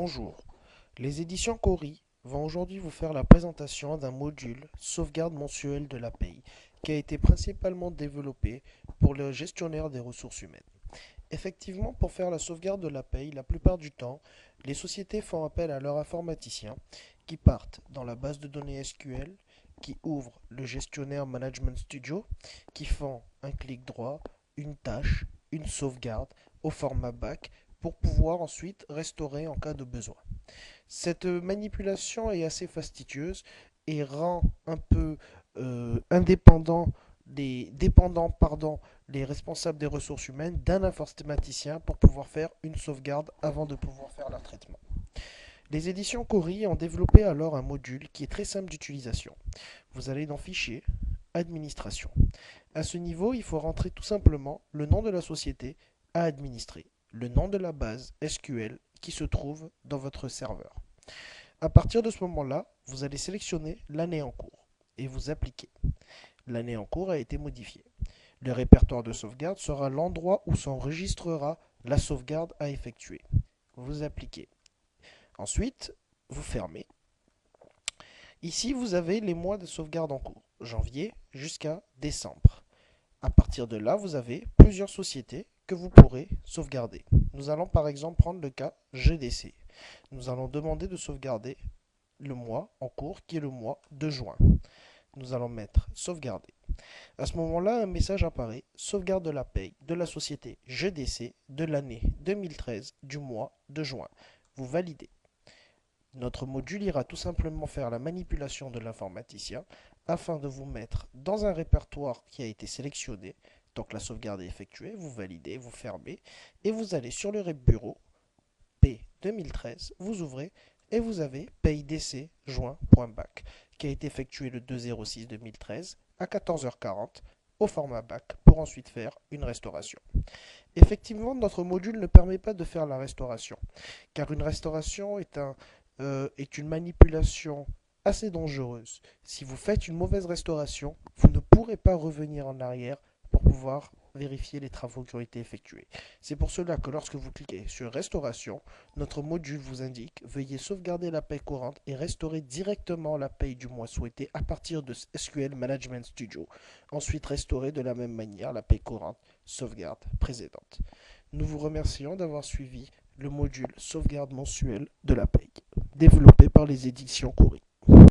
Bonjour, les éditions Cori vont aujourd'hui vous faire la présentation d'un module sauvegarde mensuelle de la paye qui a été principalement développé pour le gestionnaire des ressources humaines. Effectivement, pour faire la sauvegarde de la paye, la plupart du temps, les sociétés font appel à leurs informaticiens qui partent dans la base de données SQL, qui ouvrent le gestionnaire Management Studio, qui font un clic droit, une tâche, une sauvegarde au format BAC pour pouvoir ensuite restaurer en cas de besoin. Cette manipulation est assez fastidieuse et rend un peu les responsables des ressources humaines d'un informaticien pour pouvoir faire une sauvegarde avant de pouvoir faire leur traitement. Les éditions Cori ont développé alors un module qui est très simple d'utilisation. Vous allez dans Fichier, Administration. À ce niveau, il faut rentrer tout simplement le nom de la société à administrer, le nom de la base SQL qui se trouve dans votre serveur. À partir de ce moment-là, vous allez sélectionner l'année en cours et vous appliquez. L'année en cours a été modifiée. Le répertoire de sauvegarde sera l'endroit où s'enregistrera la sauvegarde à effectuer. Vous appliquez. Ensuite, vous fermez. Ici, vous avez les mois de sauvegarde en cours, janvier jusqu'à décembre. À partir de là, vous avez plusieurs sociétés que vous pourrez sauvegarder. Nous allons par exemple prendre le cas GDC. Nous allons demander de sauvegarder le mois en cours qui est le mois de juin. Nous allons mettre sauvegarder. À ce moment-là, un message apparaît, sauvegarde de la paye de la société GDC de l'année 2013 du mois de juin. Vous validez. Notre module ira tout simplement faire la manipulation de l'informaticien afin de vous mettre dans un répertoire qui a été sélectionné. Donc la sauvegarde est effectuée, vous validez, vous fermez et vous allez sur le bureau P 2013, vous ouvrez et vous avez paye DC juin.bac qui a été effectué le 2/06/2013 à 14h40 au format BAC pour ensuite faire une restauration. Effectivement, notre module ne permet pas de faire la restauration car une restauration est une manipulation assez dangereuse. Si vous faites une mauvaise restauration, vous ne pourrez pas revenir en arrière pour pouvoir vérifier les travaux qui ont été effectués. C'est pour cela que lorsque vous cliquez sur Restauration, notre module vous indique Veuillez sauvegarder la paie courante et restaurer directement la paie du mois souhaité à partir de SQL Management Studio. Ensuite, restaurer de la même manière la paie courante, sauvegarde précédente. Nous vous remercions d'avoir suivi le module sauvegarde mensuelle de la paie, développé par les éditions Cori.